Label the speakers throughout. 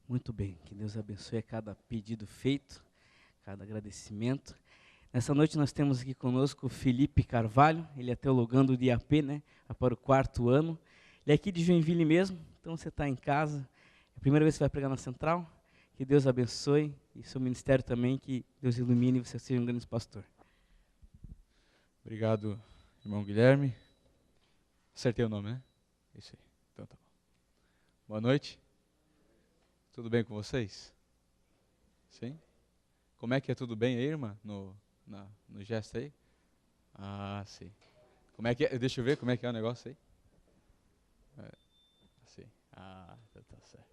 Speaker 1: Muito bem, que Deus abençoe a cada pedido feito, cada agradecimento. Nessa noite nós temos aqui conosco o Felipe Carvalho, ele é teologando de IAP, né, para o 4º ano. Ele é aqui de Joinville mesmo, então você está em casa, é a primeira vez que você vai pregar na Central, que Deus abençoe, e seu ministério também, que Deus ilumine e você seja um grande pastor.
Speaker 2: Obrigado, irmão Guilherme. Acertei o nome, né? Isso aí, então tá bom. Boa noite. Tudo bem com vocês? Sim? Como é que é tudo bem aí, irmã? No gesto aí? Ah, sim. Como é que é? Deixa eu ver como é que é o negócio aí. Assim. Ah, tá certo.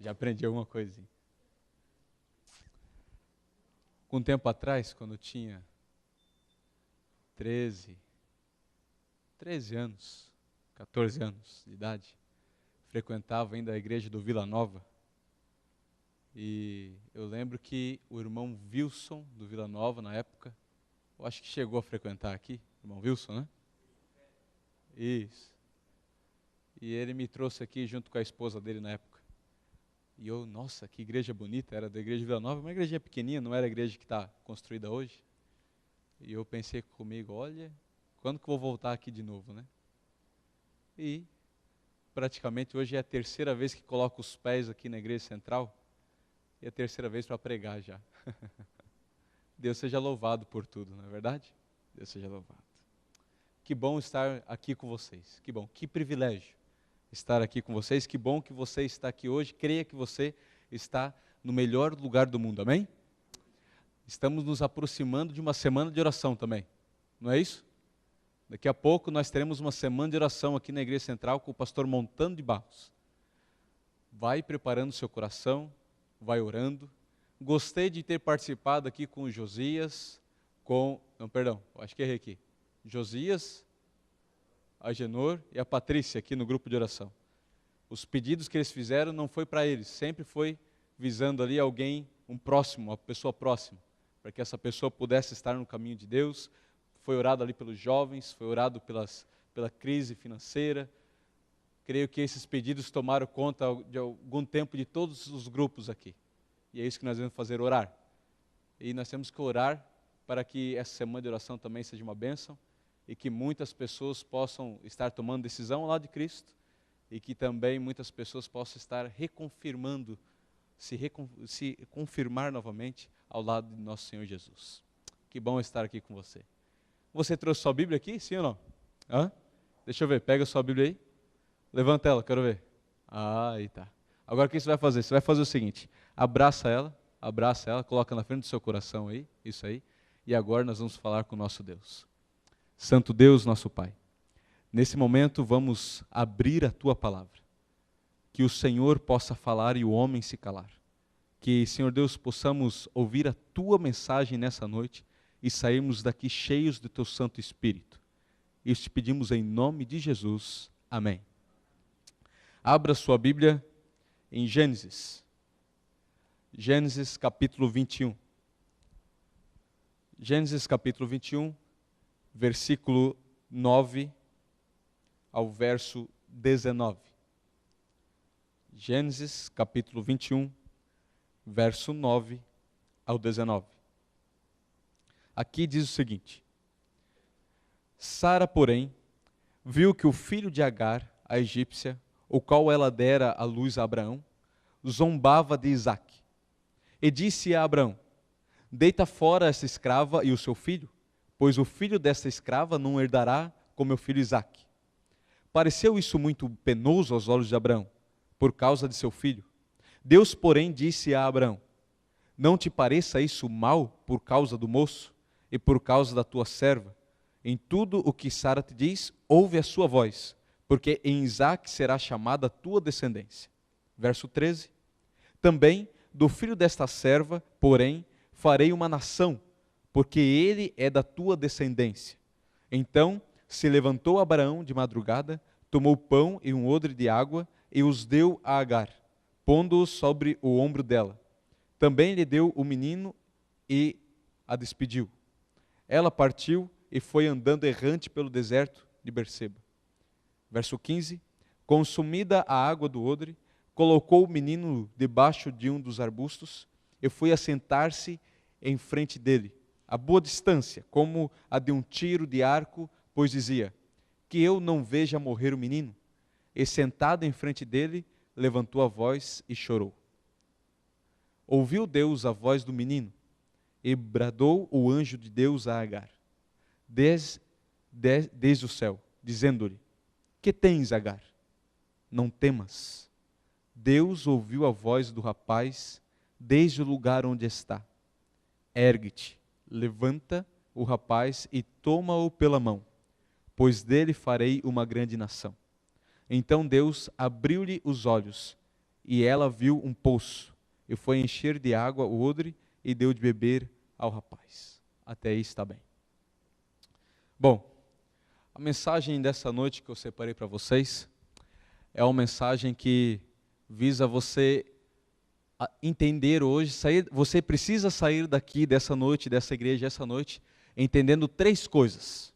Speaker 2: Já aprendi alguma coisinha. Um tempo atrás, quando eu tinha 13 anos, 14 anos de idade, frequentava ainda a igreja do Vila Nova. E eu lembro que o irmão Wilson, do Vila Nova, na época, eu acho que chegou a frequentar aqui, irmão Wilson, né? Isso. E ele me trouxe aqui junto com a esposa dele na época. E eu, nossa, que igreja bonita, era da igreja de Vila Nova, uma igreja pequenininha, não era a igreja que está construída hoje. E eu pensei comigo, olha, quando que eu vou voltar aqui de novo, né? E praticamente hoje é a terceira vez que coloco os pés aqui na igreja central. E a terceira vez para pregar já. Deus seja louvado por tudo, não é verdade? Deus seja louvado. Que bom estar aqui com vocês. Que bom, que privilégio estar aqui com vocês. Que bom que você está aqui hoje. Creia que você está no melhor lugar do mundo, amém? Estamos nos aproximando de uma semana de oração também, não é isso? Daqui a pouco nós teremos uma semana de oração aqui na Igreja Central com o pastor Montano de Barros. Vai preparando seu coração, vai orando. Gostei de ter participado aqui com o Josias, acho que errei aqui. Josias, a Genor e a Patrícia aqui no grupo de oração. Os pedidos que eles fizeram não foi para eles, sempre foi visando ali alguém, um próximo, uma pessoa próxima, para que essa pessoa pudesse estar no caminho de Deus. Foi orado ali pelos jovens, foi orado pela crise financeira. Creio que esses pedidos tomaram conta de algum tempo de todos os grupos aqui. E é isso que nós vamos fazer, orar. E nós temos que orar para que essa semana de oração também seja uma bênção e que muitas pessoas possam estar tomando decisão ao lado de Cristo e que também muitas pessoas possam estar reconfirmando, se confirmar novamente ao lado de nosso Senhor Jesus. Que bom estar aqui com você. Você trouxe sua Bíblia aqui, sim ou não? Hã? Deixa eu ver, pega a sua Bíblia aí. Levanta ela, quero ver. Ah, aí tá. Agora o que você vai fazer? Você vai fazer o seguinte, abraça ela, coloca na frente do seu coração aí, isso aí. E agora nós vamos falar com o nosso Deus. Santo Deus, nosso Pai. Nesse momento vamos abrir a Tua palavra. Que o Senhor possa falar e o homem se calar. Que, Senhor Deus, possamos ouvir a Tua mensagem nessa noite e sairmos daqui cheios do Teu Santo Espírito. Isso te pedimos em nome de Jesus. Amém. Abra sua Bíblia em Gênesis. Gênesis capítulo 21. Gênesis capítulo 21, versículo 9 ao verso 19. Gênesis capítulo 21, verso 9 ao 19. Aqui diz o seguinte: Sara, porém, viu que o filho de Agar, a egípcia, o qual ela dera à luz a Abraão, zombava de Isaque. E disse a Abraão: Deita fora esta escrava e o seu filho, pois o filho desta escrava não herdará com meu filho Isaque. Pareceu isso muito penoso aos olhos de Abraão, por causa de seu filho. Deus, porém, disse a Abraão: Não te pareça isso mal por causa do moço e por causa da tua serva. Em tudo o que Sara te diz, ouve a sua voz, porque em Isaque será chamada a tua descendência. Verso 13. Também do filho desta serva, porém, farei uma nação, porque ele é da tua descendência. Então se levantou Abraão de madrugada, tomou pão e um odre de água e os deu a Agar, pondo-os sobre o ombro dela. Também lhe deu o menino e a despediu. Ela partiu e foi andando errante pelo deserto de Berseba. Verso 15. Consumida a água do odre, colocou o menino debaixo de um dos arbustos e foi assentar-se em frente dele, a boa distância, como a de um tiro de arco, pois dizia: que eu não veja morrer o menino. E sentado em frente dele, levantou a voz e chorou. Ouviu Deus a voz do menino, e bradou o anjo de Deus a Agar, desde o céu, dizendo-lhe: que tens, Agar? Não temas. Deus ouviu a voz do rapaz desde o lugar onde está. Ergue-te, levanta o rapaz e toma-o pela mão, pois dele farei uma grande nação. Então Deus abriu-lhe os olhos, e ela viu um poço, e foi encher de água o odre, e deu de beber ao rapaz. Até aí está bem. Bom, a mensagem dessa noite que eu separei para vocês é uma mensagem que visa você entender hoje, você precisa sair daqui dessa noite, dessa igreja, essa noite, entendendo três coisas.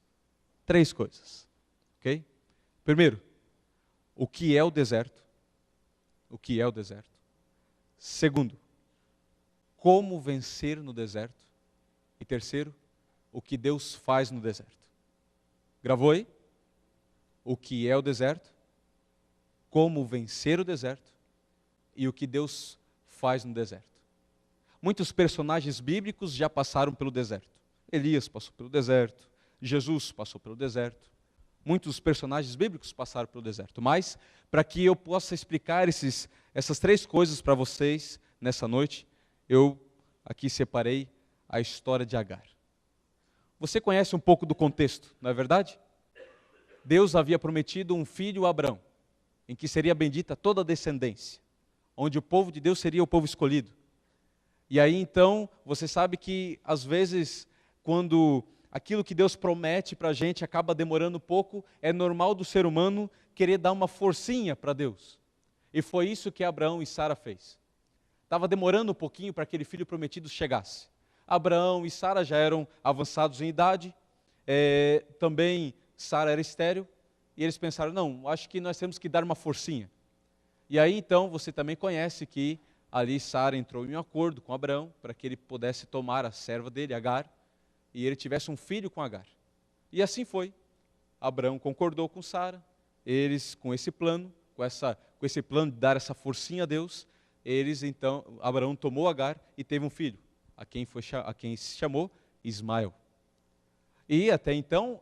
Speaker 2: Três coisas, ok? Primeiro, o que é o deserto? O que é o deserto? Segundo, como vencer no deserto? E terceiro, o que Deus faz no deserto? Gravou aí? O que é o deserto? Como vencer o deserto? E o que Deus faz no deserto? Muitos personagens bíblicos já passaram pelo deserto. Elias passou pelo deserto, Jesus passou pelo deserto. Muitos personagens bíblicos passaram pelo deserto. Mas, para que eu possa explicar essas três coisas para vocês nessa noite, eu aqui separei a história de Agar. Você conhece um pouco do contexto, não é verdade? Deus havia prometido um filho a Abrão, em que seria bendita toda a descendência, onde o povo de Deus seria o povo escolhido. E aí então, você sabe que às vezes, quando aquilo que Deus promete para a gente acaba demorando um pouco, é normal do ser humano querer dar uma forcinha para Deus. E foi isso que Abraão e Sara fez. Estava demorando um pouquinho para aquele filho prometido chegasse. Abraão e Sara já eram avançados em idade, também Sara era estéril, e eles pensaram, não, acho que nós temos que dar uma forcinha. E aí então, você também conhece que ali Sara entrou em um acordo com Abraão, para que ele pudesse tomar a serva dele, Agar, e ele tivesse um filho com Agar. E assim foi. Abraão concordou com Sara, eles com esse plano, com esse plano de dar essa forcinha a Deus, Abraão tomou Agar e teve um filho, a quem se chamou Ismael. E até então,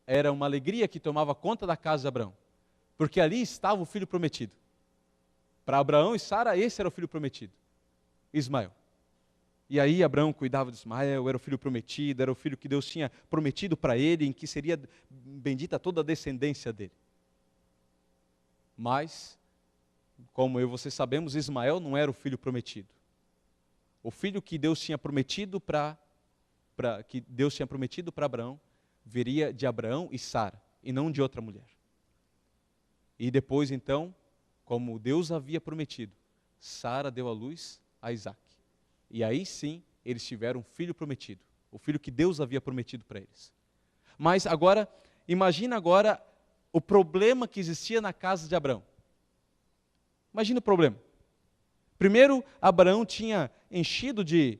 Speaker 2: era uma alegria que tomava conta da casa de Abraão, porque ali estava o filho prometido. Para Abraão e Sara, esse era o filho prometido, Ismael. E aí Abraão cuidava de Ismael, era o filho prometido, era o filho que Deus tinha prometido para ele, em que seria bendita toda a descendência dele. Mas, como eu e você sabemos, Ismael não era o filho prometido. O filho que Deus tinha prometido para Abraão viria de Abraão e Sara, e não de outra mulher. E depois então, como Deus havia prometido, Sara deu à luz a Isaac. E aí sim, eles tiveram um filho prometido, o filho que Deus havia prometido para eles. Mas agora, imagina agora o problema que existia na casa de Abraão. Imagina o problema. Primeiro, Abraão tinha enchido de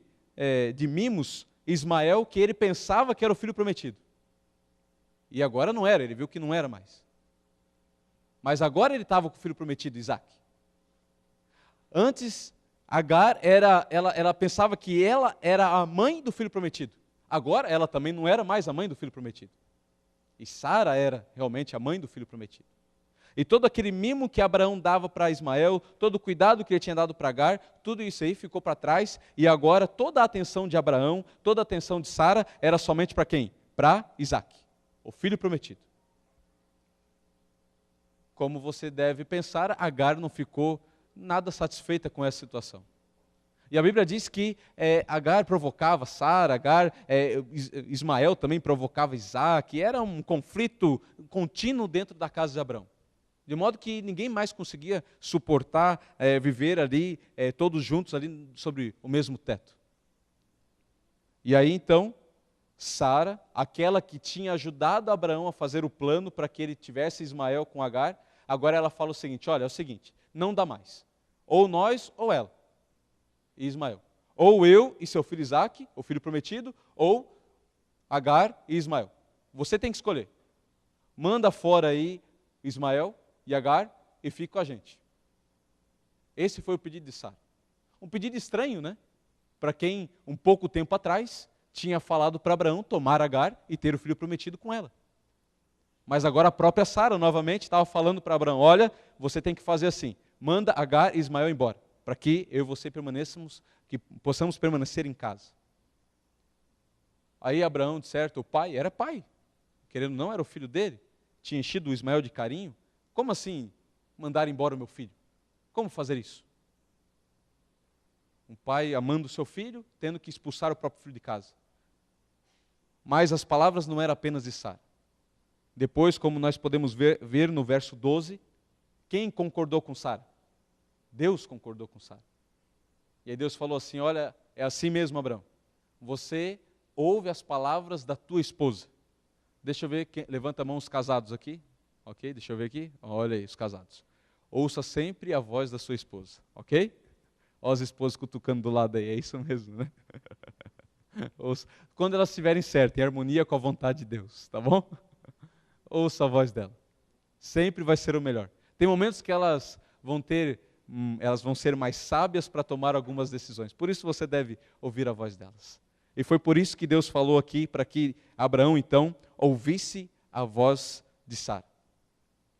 Speaker 2: mimos Ismael, que ele pensava que era o filho prometido. E agora não era, ele viu que não era mais. Mas agora ele estava com o filho prometido, Isaac. Antes, Agar ela pensava que ela era a mãe do filho prometido. Agora ela também não era mais a mãe do filho prometido. E Sara era realmente a mãe do filho prometido. E todo aquele mimo que Abraão dava para Ismael, todo o cuidado que ele tinha dado para Agar, tudo isso aí ficou para trás, e agora toda a atenção de Abraão, toda a atenção de Sara, era somente para quem? Para Isaac, o filho prometido. Como você deve pensar, Agar não ficou nada satisfeita com essa situação. E a Bíblia diz que Agar provocava Sara, Ismael também provocava Isaac, era um conflito contínuo dentro da casa de Abraão. De modo que ninguém mais conseguia suportar viver ali, todos juntos ali sobre o mesmo teto. E aí então, Sara, aquela que tinha ajudado Abraão a fazer o plano para que ele tivesse Ismael com Agar, agora ela fala o seguinte, olha, é o seguinte, não dá mais. Ou nós ou ela, e Ismael. Ou eu e seu filho Isaque, o filho prometido, ou Agar e Ismael. Você tem que escolher. Manda fora aí Ismael e Agar e fica com a gente. Esse foi o pedido de Sara. Um pedido estranho, né? Para quem, um pouco tempo atrás, tinha falado para Abraão tomar Agar e ter o filho prometido com ela. Mas agora a própria Sara, novamente, estava falando para Abraão, olha, você tem que fazer assim, manda Agar e Ismael embora, para que eu e você que possamos permanecer em casa. Aí Abraão, de certo, o pai, era pai, querendo não, era o filho dele, tinha enchido o Ismael de carinho. Como assim mandar embora o meu filho? Como fazer isso? Um pai amando o seu filho, tendo que expulsar o próprio filho de casa. Mas as palavras não eram apenas de Sara. Depois, como nós podemos ver no verso 12, quem concordou com Sara? Deus concordou com Sara. E aí Deus falou assim, olha, é assim mesmo, Abraão. Você ouve as palavras da tua esposa. Deixa eu ver, levanta a mão os casados aqui. Ok, deixa eu ver aqui. Olha aí, os casados. Ouça sempre a voz da sua esposa. Ok? Olha as esposas cutucando do lado aí, é isso mesmo, né? Quando elas estiverem certas, em harmonia com a vontade de Deus, tá bom? Ouça a voz dela. Sempre vai ser o melhor. Tem momentos que elas vão ser mais sábias para tomar algumas decisões. Por isso você deve ouvir a voz delas. E foi por isso que Deus falou aqui, para que Abraão, então, ouvisse a voz de Sara.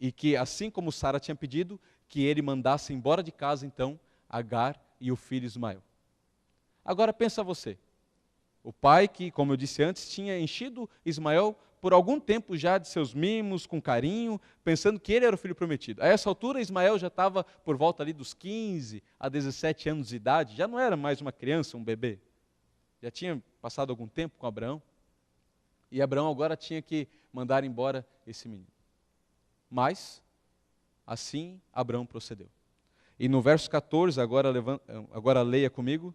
Speaker 2: E que, assim como Sara tinha pedido, que ele mandasse embora de casa, então, Agar e o filho Ismael. Agora pensa você. O pai que, como eu disse antes, tinha enchido Ismael por algum tempo já de seus mimos, com carinho, pensando que ele era o filho prometido. A essa altura, Ismael já estava por volta ali dos 15 a 17 anos de idade, já não era mais uma criança, um bebê. Já tinha passado algum tempo com Abraão. E Abraão agora tinha que mandar embora esse menino. Mas, assim, Abraão procedeu. E no verso 14, agora leia comigo,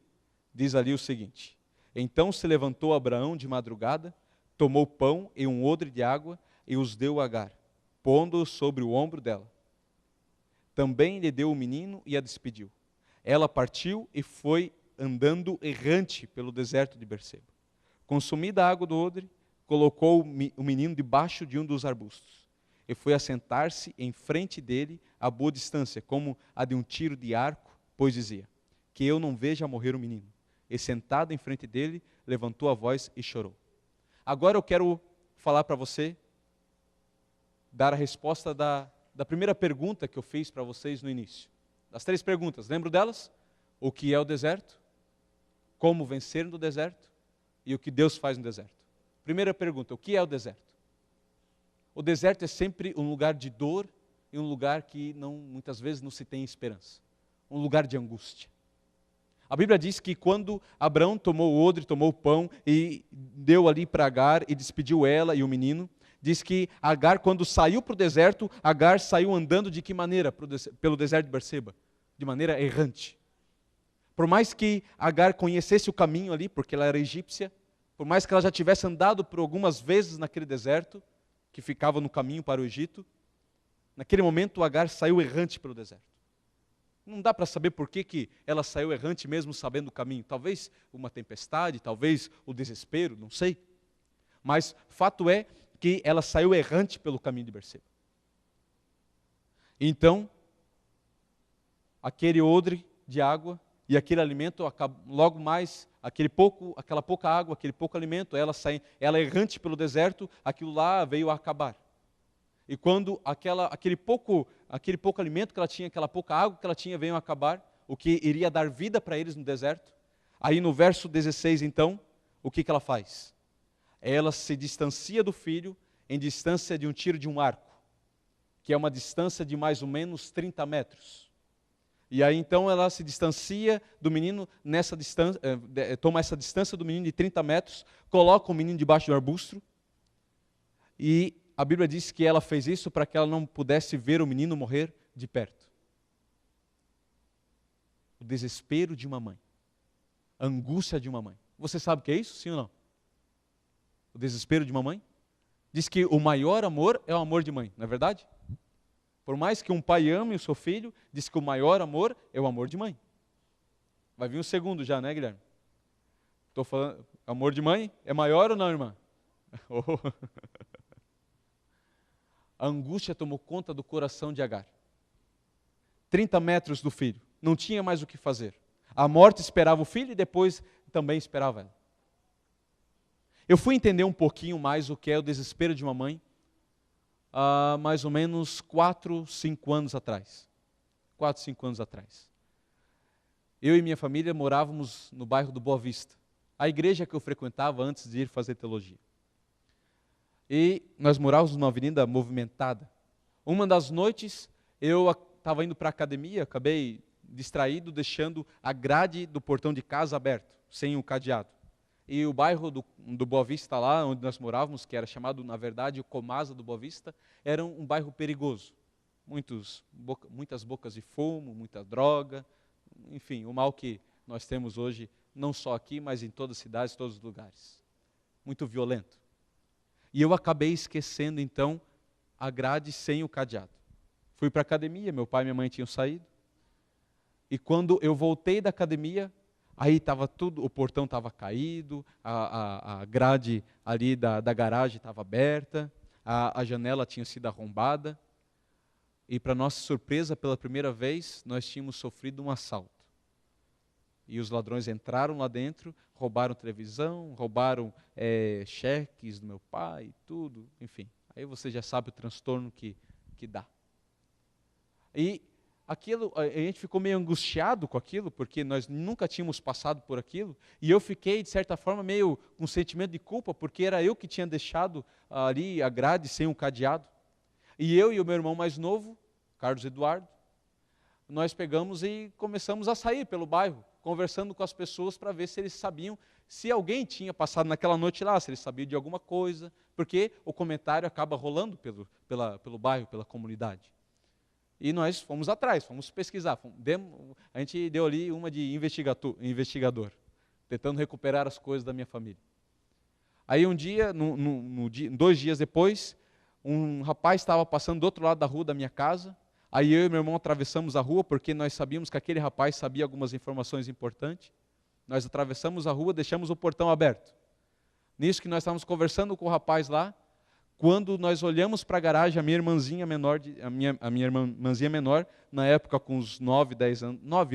Speaker 2: diz ali o seguinte: então se levantou Abraão de madrugada, tomou pão e um odre de água e os deu a Agar, pondo-o sobre o ombro dela. Também lhe deu o menino e a despediu. Ela partiu e foi andando errante pelo deserto de Berseba. Consumida a água do odre, colocou o menino debaixo de um dos arbustos e foi assentar-se em frente dele a boa distância, como a de um tiro de arco, pois dizia, que eu não veja morrer o menino. E sentada em frente dele, levantou a voz e chorou. Agora eu quero falar para você, dar a resposta da primeira pergunta que eu fiz para vocês no início. Das 3 perguntas, lembro delas? O que é o deserto? Como vencer no deserto? E o que Deus faz no deserto? Primeira pergunta, o que é o deserto? O deserto é sempre um lugar de dor e um lugar que muitas vezes não se tem esperança. Um lugar de angústia. A Bíblia diz que quando Abraão tomou o odre, tomou o pão e deu ali para Agar e despediu ela e o menino, diz que Agar, quando saiu para o deserto, Agar saiu andando de que maneira pelo deserto de Berseba? De maneira errante. Por mais que Agar conhecesse o caminho ali, porque ela era egípcia, por mais que ela já tivesse andado por algumas vezes naquele deserto, que ficava no caminho para o Egito, naquele momento Agar saiu errante pelo deserto. Não dá para saber por que ela saiu errante mesmo sabendo o caminho. Talvez uma tempestade, talvez o desespero, não sei. Mas fato é que ela saiu errante pelo caminho de Berseba. Então, aquele odre de água e aquele alimento, logo mais, aquela pouca água, aquele pouco alimento, ela errante pelo deserto, aquilo lá veio a acabar. E quando aquele pouco alimento que ela tinha, aquela pouca água que ela tinha, veio a acabar, o que iria dar vida para eles no deserto, aí no verso 16 então, o que ela faz? Ela se distancia do filho em distância de um tiro de um arco, que é uma distância de mais ou menos 30 metros. E aí então ela se distancia do menino nessa distância, toma essa distância do menino de 30 metros, coloca o menino debaixo do arbusto, e a Bíblia diz que ela fez isso para que ela não pudesse ver o menino morrer de perto. O desespero de uma mãe. A angústia de uma mãe. Você sabe o que é isso, sim ou não? O desespero de uma mãe? Diz que o maior amor é o amor de mãe, não é verdade? Por mais que um pai ame o seu filho, diz que o maior amor é o amor de mãe. Vai vir o segundo já, né, Guilherme? Estou falando, amor de mãe é maior ou não, irmã? A angústia tomou conta do coração de Agar. 30 metros do filho, não tinha mais o que fazer. A morte esperava o filho e depois também esperava ela. Eu fui entender um pouquinho mais o que é o desespero de uma mãe, há mais ou menos 4, 5 anos atrás. 4, 5 anos atrás. Eu e minha família morávamos no bairro do Boa Vista, a igreja que eu frequentava antes de ir fazer teologia. E nós morávamos numa avenida movimentada. Uma das noites eu estava indo para a academia, acabei distraído, deixando a grade do portão de casa aberto, sem o cadeado. E o bairro do Boa Vista lá, onde nós morávamos, que era chamado, na verdade, o Comasa do Boa Vista, era um bairro perigoso. Muitas bocas de fumo, muita droga, enfim, o mal que nós temos hoje, não só aqui, mas em todas as cidades, todos os lugares. Muito violento. E eu acabei esquecendo, então, a grade sem o cadeado. Fui para a academia, meu pai e minha mãe tinham saído. E quando eu voltei da academia, aí estava tudo, o portão estava caído, a grade ali da garagem estava aberta, a janela tinha sido arrombada. E para nossa surpresa, pela primeira vez, nós tínhamos sofrido um assalto. E os ladrões entraram lá dentro, roubaram televisão, roubaram cheques do meu pai, tudo, enfim. Aí você já sabe o transtorno que dá. E aquilo, a gente ficou meio angustiado com aquilo, porque nós nunca tínhamos passado por aquilo, e eu fiquei, de certa forma, meio com sentimento de culpa, porque era eu que tinha deixado ali a grade sem um cadeado. E eu e o meu irmão mais novo, Carlos Eduardo, nós pegamos e começamos a sair pelo bairro, conversando com as pessoas para ver se eles sabiam, se alguém tinha passado naquela noite lá, se eles sabiam de alguma coisa, porque o comentário acaba rolando pelo bairro, pela comunidade. E nós fomos atrás, fomos pesquisar, a gente deu ali uma de investigador, tentando recuperar as coisas da minha família. Aí um dia, 2 dias depois, um rapaz estava passando do outro lado da rua da minha casa. Aí eu e meu irmão atravessamos a rua, porque nós sabíamos que aquele rapaz sabia algumas informações importantes. Nós atravessamos a rua, deixamos o portão aberto. Nisso que nós estávamos conversando com o rapaz lá, quando nós olhamos para a garagem, a minha irmãzinha menor, irmãzinha menor, na época com uns 9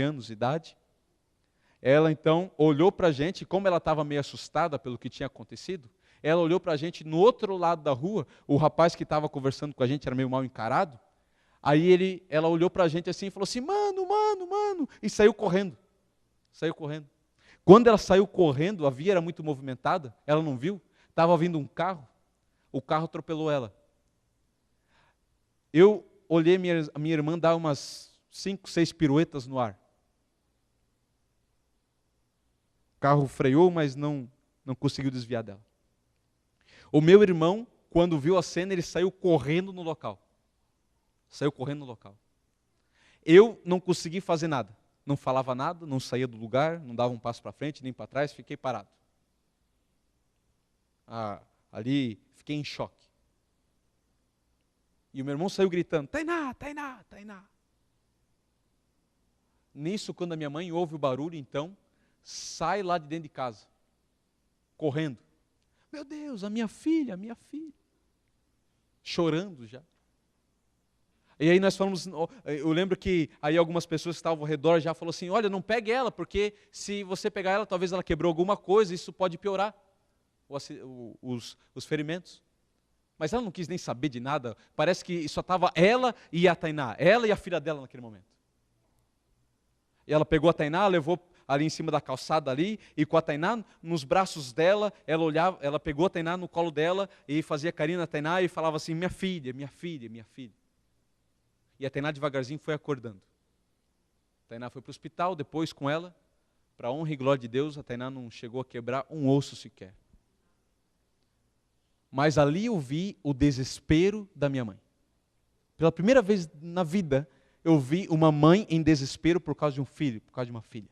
Speaker 2: anos de idade, ela então olhou para a gente, como ela estava meio assustada pelo que tinha acontecido, ela olhou para a gente no outro lado da rua, o rapaz que estava conversando com a gente era meio mal encarado. Aí ela olhou para a gente assim e falou assim, mano, e saiu correndo. Quando ela saiu correndo, a via era muito movimentada, ela não viu, estava vindo um carro, o carro atropelou ela. Eu olhei a minha irmã dar umas 5, 6 piruetas no ar. O carro freou, mas não conseguiu desviar dela. O meu irmão, quando viu a cena, ele saiu correndo no local. Eu não consegui fazer nada. Não falava nada, não saía do lugar, não dava um passo para frente, nem para trás, fiquei parado. Ali, fiquei em choque. E o meu irmão saiu gritando, Tainá. Nisso, quando a minha mãe ouve o barulho, então, sai lá de dentro de casa, correndo. Meu Deus, a minha filha. Chorando já. E aí nós falamos, eu lembro que aí algumas pessoas que estavam ao redor já falaram assim, olha, não pegue ela, porque se você pegar ela, talvez ela quebrou alguma coisa, isso pode piorar os ferimentos. Mas ela não quis nem saber de nada, parece que só estava ela e a Tainá, ela e a filha dela naquele momento. E ela pegou a Tainá, levou ali em cima da calçada ali, e com a Tainá nos braços dela, ela pegou a Tainá no colo dela, e fazia carinho na Tainá, e falava assim, minha filha. E a Tainá devagarzinho foi acordando. A Tainá foi para o hospital, depois com ela, para a honra e glória de Deus, a Tainá não chegou a quebrar um osso sequer. Mas ali eu vi o desespero da minha mãe. Pela primeira vez na vida, eu vi uma mãe em desespero por causa de um filho, por causa de uma filha.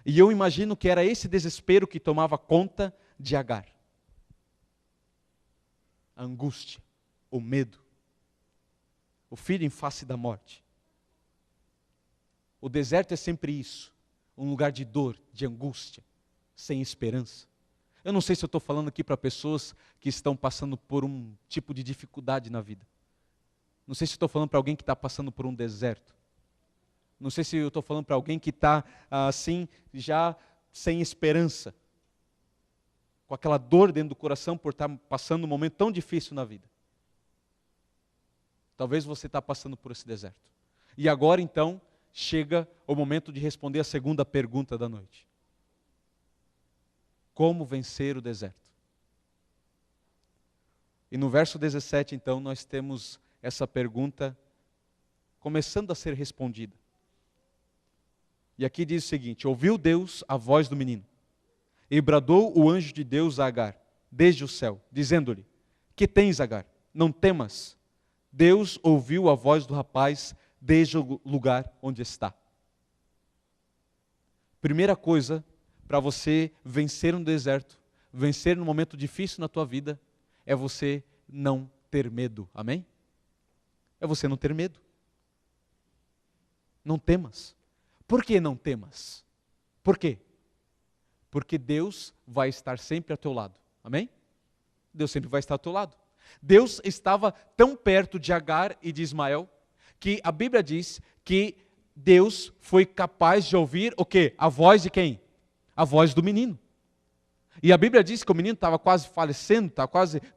Speaker 2: E eu imagino que era esse desespero que tomava conta de Agar. A angústia, o medo. o filho em face da morte. O deserto é sempre isso, um lugar de dor, de angústia, sem esperança. Eu não sei se eu estou falando aqui para pessoas que estão passando por um tipo de dificuldade na vida. Não sei se estou falando para alguém que está passando por um deserto. Não sei se eu estou falando para alguém que está assim, já sem esperança. Com aquela dor dentro do coração por estar passando um momento tão difícil na vida. Talvez você está passando por esse deserto. E agora então, chega o momento de responder a segunda pergunta da noite. Como vencer o deserto? E no verso 17 então, nós temos essa pergunta começando a ser respondida. E aqui diz o seguinte: ouviu Deus a voz do menino, e bradou o anjo de Deus a Agar, desde o céu, dizendo-lhe: que tens, Agar? Não temas. Deus ouviu a voz do rapaz desde o lugar onde está. Primeira coisa, para você vencer um deserto, vencer num momento difícil na tua vida, é você não ter medo. Amém? É você não ter medo. Não temas. Por que não temas? Por quê? Porque Deus vai estar sempre ao teu lado. Amém? Deus sempre vai estar ao teu lado. Deus estava tão perto de Agar e de Ismael, que a Bíblia diz que Deus foi capaz de ouvir o quê? A voz de quem? A voz do menino. E a Bíblia diz que o menino estava quase falecendo,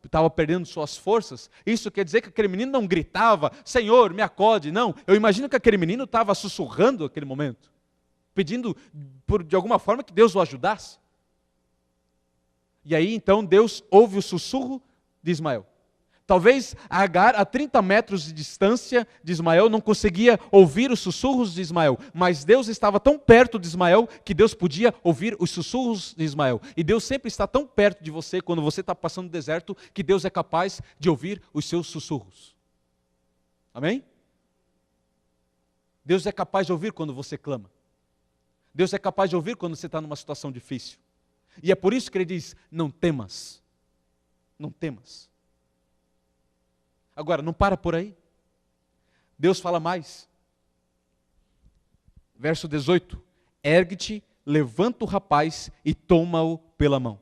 Speaker 2: estava perdendo suas forças. Isso quer dizer que aquele menino não gritava: Senhor, me acode. Não, eu imagino que aquele menino estava sussurrando naquele momento, pedindo de alguma forma que Deus o ajudasse. E aí então Deus ouve o sussurro de Ismael. Talvez Agar, a 30 metros de distância de Ismael, não conseguia ouvir os sussurros de Ismael, mas Deus estava tão perto de Ismael que Deus podia ouvir os sussurros de Ismael. E Deus sempre está tão perto de você quando você está passando no deserto, que Deus é capaz de ouvir os seus sussurros. Amém? Deus é capaz de ouvir quando você clama. Deus é capaz de ouvir quando você está numa situação difícil. E é por isso que Ele diz: não temas. Não temas. Agora, não para por aí. Deus fala mais. Verso 18. Ergue-te, levanta o rapaz e toma-o pela mão.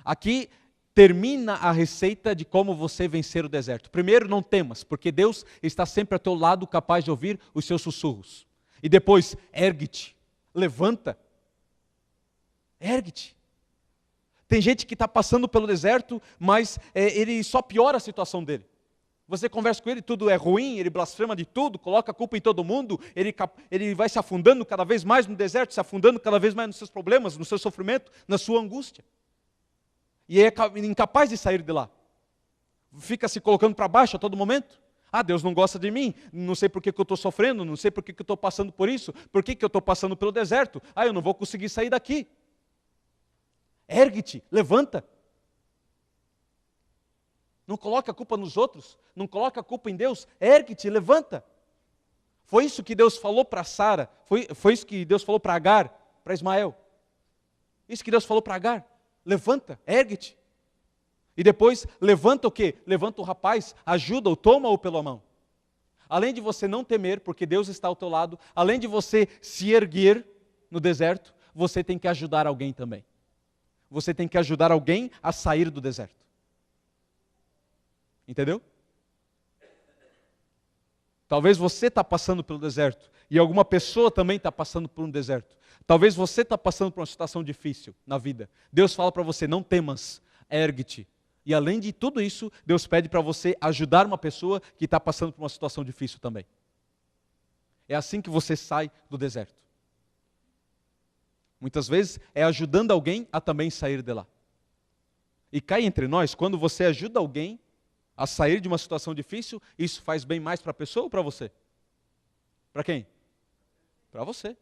Speaker 2: Aqui termina a receita de como você vencer o deserto. Primeiro, não temas, porque Deus está sempre ao teu lado, capaz de ouvir os seus sussurros. E depois, ergue-te, levanta. Ergue-te. Tem gente que está passando pelo deserto, mas ele só piora a situação dele. Você conversa com ele, tudo é ruim, ele blasfema de tudo, coloca a culpa em todo mundo, ele vai se afundando cada vez mais no deserto, se afundando cada vez mais nos seus problemas, no seu sofrimento, na sua angústia. E é incapaz de sair de lá. Fica se colocando para baixo a todo momento. Ah, Deus não gosta de mim, não sei por que eu estou sofrendo, não sei por que eu estou passando por isso, por que eu estou passando pelo deserto, eu não vou conseguir sair daqui. Ergue-te, levanta. Não coloca a culpa nos outros, não coloca a culpa em Deus, ergue-te, levanta. Foi isso que Deus falou para Sara, foi isso que Deus falou para Agar, para Ismael. Isso que Deus falou para Agar, levanta, ergue-te. E depois, levanta o quê? Levanta o rapaz, ajuda-o, toma-o pela mão. Além de você não temer, porque Deus está ao teu lado, além de você se erguer no deserto, você tem que ajudar alguém também. Você tem que ajudar alguém a sair do deserto. Entendeu? Talvez você está passando pelo deserto e alguma pessoa também está passando por um deserto. Talvez você está passando por uma situação difícil na vida. Deus fala para você: não temas, ergue-te. E além de tudo isso, Deus pede para você ajudar uma pessoa que está passando por uma situação difícil também. É assim que você sai do deserto. Muitas vezes é ajudando alguém a também sair de lá. E cá entre nós, quando você ajuda alguém a sair de uma situação difícil, isso faz bem mais para a pessoa ou para você? Para quem? Para você.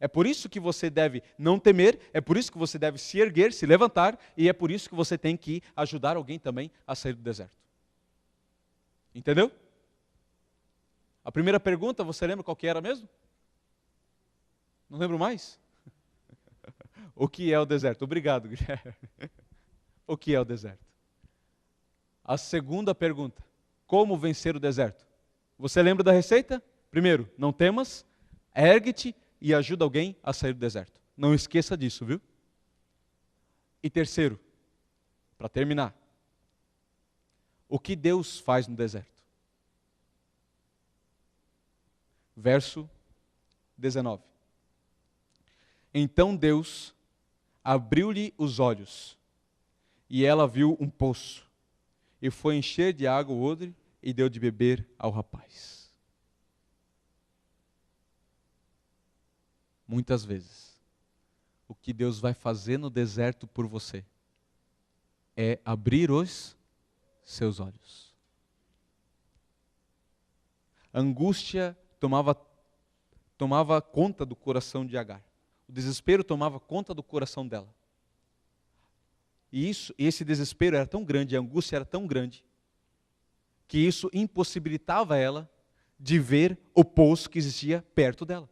Speaker 2: É por isso que você deve não temer, é por isso que você deve se erguer, se levantar, e é por isso que você tem que ajudar alguém também a sair do deserto. Entendeu? A primeira pergunta, você lembra qual que era mesmo? Não lembro mais? O que é o deserto? Obrigado, Guilherme. O que é o deserto? A segunda pergunta, Como vencer o deserto? Você lembra da receita? Primeiro, não temas, ergue-te e ajuda alguém a sair do deserto. Não esqueça disso, viu? E terceiro, para terminar, o que Deus faz no deserto? Verso 19. Então Deus abriu-lhe os olhos, e ela viu um poço, e foi encher de água o odre, e deu de beber ao rapaz. Muitas vezes, o que Deus vai fazer no deserto por você é abrir os seus olhos. A angústia tomava conta do coração de Agar. O desespero tomava conta do coração dela. E esse desespero era tão grande, a angústia era tão grande, que isso impossibilitava ela de ver o poço que existia perto dela.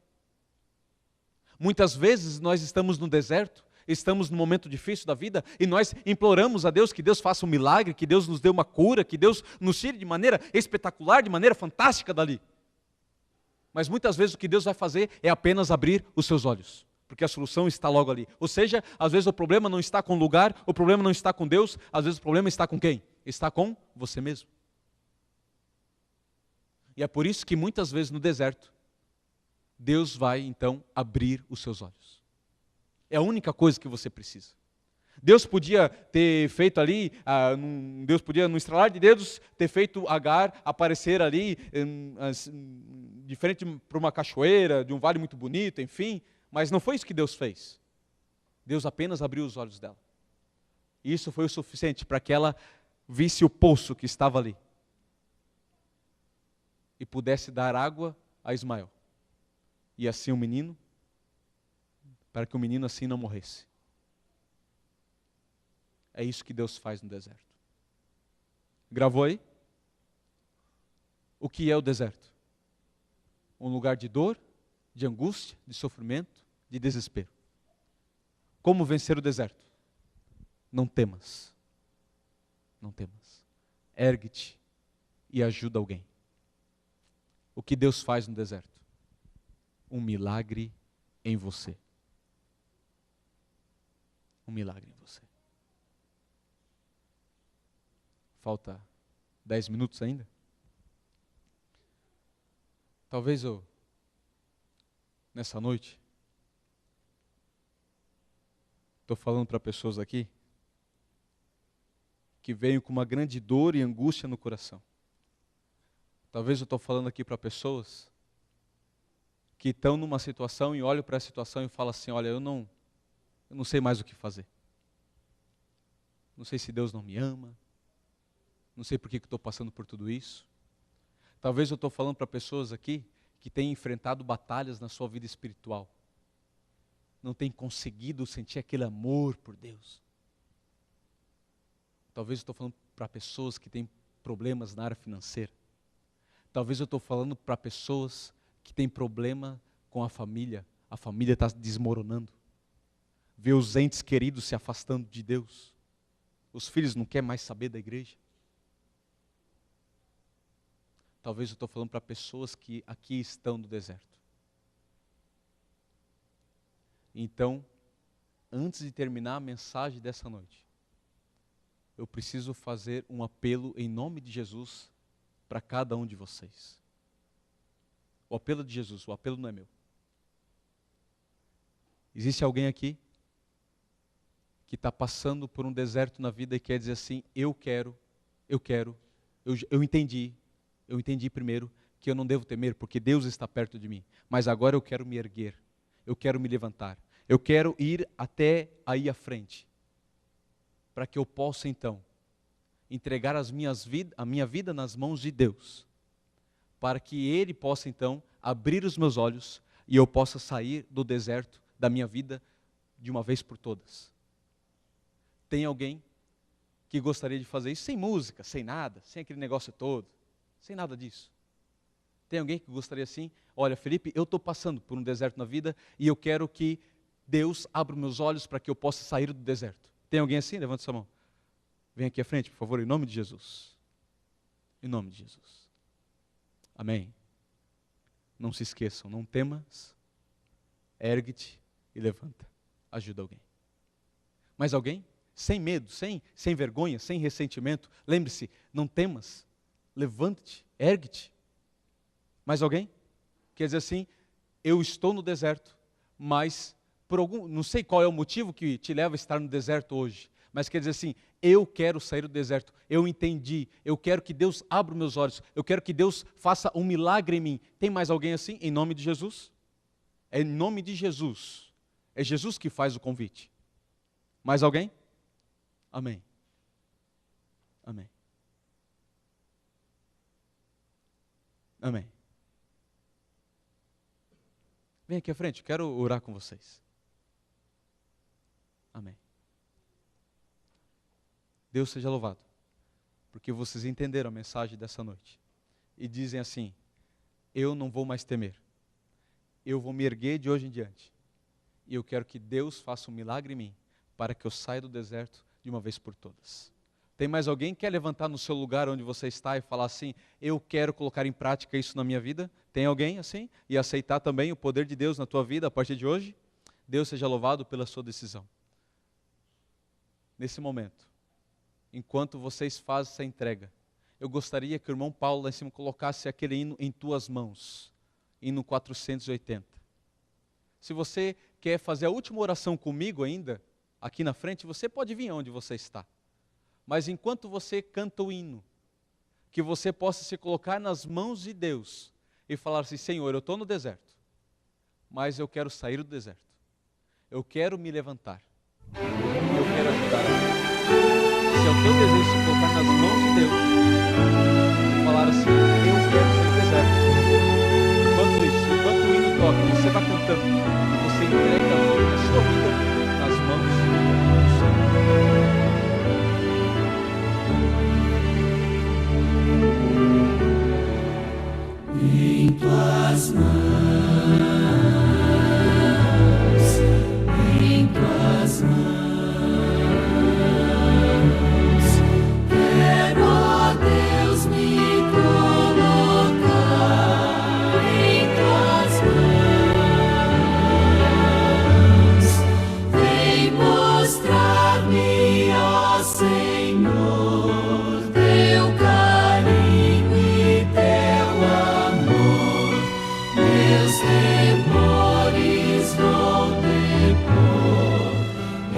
Speaker 2: Muitas vezes nós estamos no deserto, estamos num momento difícil da vida, e nós imploramos a Deus que Deus faça um milagre, que Deus nos dê uma cura, que Deus nos tire de maneira espetacular, de maneira fantástica dali. Mas muitas vezes o que Deus vai fazer é apenas abrir os seus olhos, porque a solução está logo ali. Ou seja, às vezes o problema não está com o lugar, o problema não está com Deus, às vezes o problema está com quem? Está com você mesmo. E é por isso que muitas vezes no deserto, Deus vai então abrir os seus olhos. É a única coisa que você precisa. Deus podia ter feito ali, Deus podia no estralar de dedos ter feito Agar aparecer ali, diferente para uma cachoeira, de um vale muito bonito, enfim, mas não foi isso que Deus fez. Deus apenas abriu os olhos dela. E isso foi o suficiente para que ela visse o poço que estava ali e pudesse dar água a Ismael. E assim o menino, para que o menino assim não morresse. É isso que Deus faz no deserto. Gravou aí? O que é o deserto? Um lugar de dor, de angústia, de sofrimento, de desespero. Como vencer o deserto? Não temas. Não temas. Ergue-te e ajuda alguém. O que Deus faz no deserto? Um milagre em você. Um milagre em você. Falta 10 minutos ainda? Talvez eu, nessa noite, estou falando para pessoas aqui que veio com uma grande dor e angústia no coração. Talvez eu estou falando aqui para pessoas que estão numa situação e olham para a situação e falam assim, olha, eu não sei mais o que fazer. Não sei se Deus não me ama. Não sei por que estou passando por tudo isso. Talvez eu estou falando para pessoas aqui que têm enfrentado batalhas na sua vida espiritual. Não têm conseguido sentir aquele amor por Deus. Talvez eu estou falando para pessoas que têm problemas na área financeira. Talvez eu estou falando para pessoas que têm problema com a família está desmoronando. Vê os entes queridos se afastando de Deus. Os filhos não querem mais saber da igreja. Talvez eu estou falando para pessoas que aqui estão no deserto. Então, antes de terminar a mensagem dessa noite, eu preciso fazer um apelo em nome de Jesus para cada um de vocês. O apelo de Jesus, o apelo não é meu. Existe alguém aqui que está passando por um deserto na vida e quer dizer assim, eu entendi primeiro que eu não devo temer, porque Deus está perto de mim, mas agora eu quero me erguer, eu quero me levantar, eu quero ir até aí à frente, para que eu possa então entregar a minha vida nas mãos de Deus, para que Ele possa então abrir os meus olhos e eu possa sair do deserto da minha vida de uma vez por todas. Tem alguém que gostaria de fazer isso sem música, sem nada, sem aquele negócio todo, sem nada disso? Tem alguém que gostaria assim? Olha, Felipe, eu estou passando por um deserto na vida e eu quero que Deus abra meus olhos para que eu possa sair do deserto. Tem alguém assim? Levanta sua mão. Vem aqui à frente, por favor, em nome de Jesus. Em nome de Jesus. Amém. Não se esqueçam, não temas, ergue-te e levanta. Ajuda alguém. Mais alguém? Sem medo, sem vergonha, sem ressentimento. Lembre-se, não temas, levante-te, ergue-te. Mais alguém? Quer dizer assim, eu estou no deserto, mas não sei qual é o motivo que te leva a estar no deserto hoje, mas quer dizer assim, eu quero sair do deserto, eu entendi, eu quero que Deus abra os meus olhos, eu quero que Deus faça um milagre em mim. Tem mais alguém assim? Em nome de Jesus? É em nome de Jesus. É Jesus que faz o convite. Mais alguém? Amém. Amém. Amém. Vem aqui à frente, quero orar com vocês. Amém. Deus seja louvado, porque vocês entenderam a mensagem dessa noite. E dizem assim, eu não vou mais temer. Eu vou me erguer de hoje em diante. E eu quero que Deus faça um milagre em mim, para que eu saia do deserto de uma vez por todas. Tem mais alguém que quer levantar no seu lugar onde você está e falar assim, eu quero colocar em prática isso na minha vida? Tem alguém assim? E aceitar também o poder de Deus na tua vida a partir de hoje? Deus seja louvado pela sua decisão. Nesse momento, enquanto vocês fazem essa entrega, eu gostaria que o irmão Paulo lá em cima colocasse aquele hino em tuas mãos, hino 480. Se você quer fazer a última oração comigo ainda, aqui na frente, você pode vir onde você está. Mas enquanto você canta o hino, que você possa se colocar nas mãos de Deus e falar assim, Senhor, eu estou no deserto, mas eu quero sair do deserto. Eu quero me levantar. Eu quero ajudar a Deus. Se é o teu desejo se colocar nas mãos de Deus e falar assim, eu quero sair do deserto. Enquanto o hino toca, você vai cantando e você entrega a sua vida nas mãos do Senhor.
Speaker 3: Em tuas mãos, em tuas mãos, quero, ó Deus, me colocar em tuas mãos. Vem mostrar-me, ó Senhor, teu carinho e teu amor. Meus temores vou depor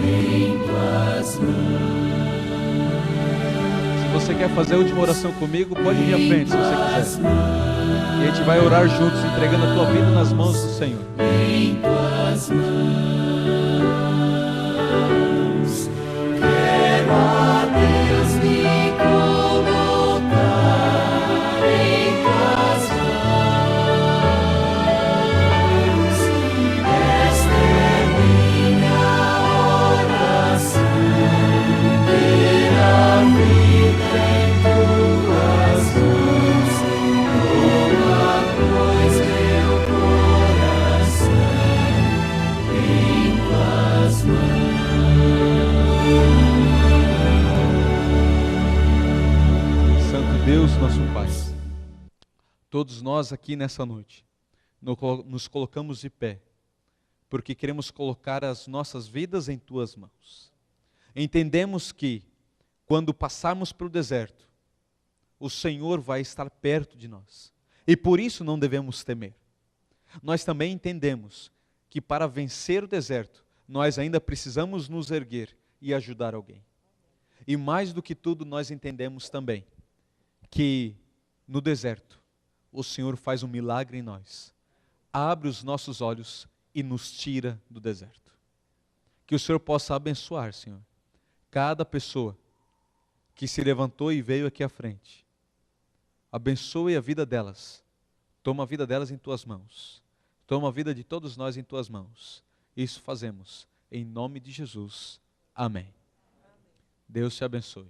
Speaker 3: em tuas mãos.
Speaker 2: Se você quer fazer a última oração comigo, pode vir à frente se você quiser. E a gente vai orar juntos, entregando a tua vida nas mãos do Senhor.
Speaker 3: Em tuas mãos, quero, ó Deus, me colocar em tuas mãos. Esta é minha oração, ter a vida em tuas mãos. Toma, pois, meu coração em tuas mãos.
Speaker 2: Santo Deus, nosso Pai, todos nós aqui nessa noite, nos colocamos de pé, porque queremos colocar as nossas vidas em Tuas mãos. Entendemos que, quando passarmos pelo deserto, o Senhor vai estar perto de nós, e por isso não devemos temer. Nós também entendemos que para vencer o deserto, nós ainda precisamos nos erguer e ajudar alguém. E mais do que tudo, nós entendemos também que no deserto, o Senhor faz um milagre em nós, abre os nossos olhos e nos tira do deserto. Que o Senhor possa abençoar, Senhor, cada pessoa que se levantou e veio aqui à frente. Abençoe a vida delas, toma a vida delas em Tuas mãos, toma a vida de todos nós em Tuas mãos. Isso fazemos, em nome de Jesus. Amém. Deus te abençoe.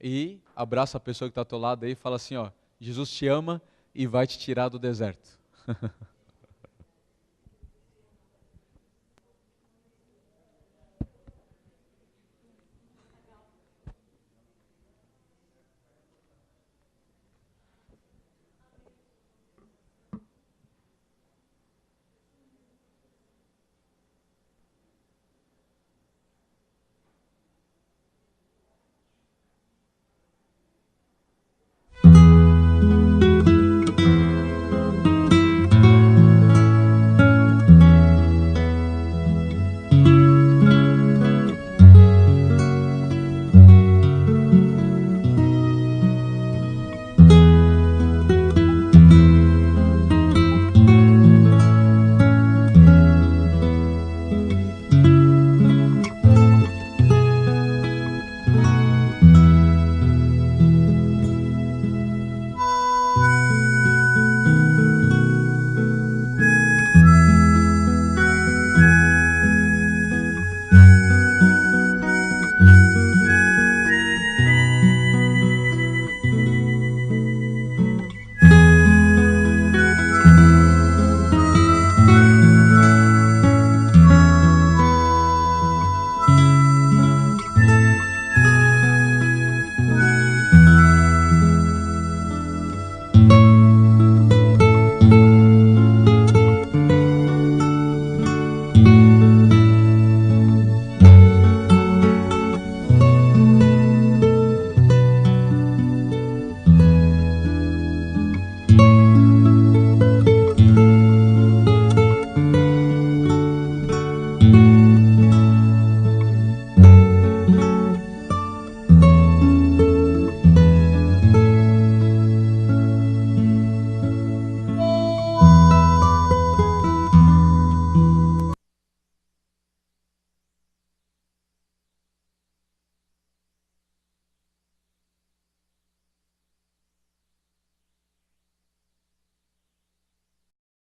Speaker 2: E abraça a pessoa que está ao teu lado aí e fala assim, ó, Jesus te ama e vai te tirar do deserto.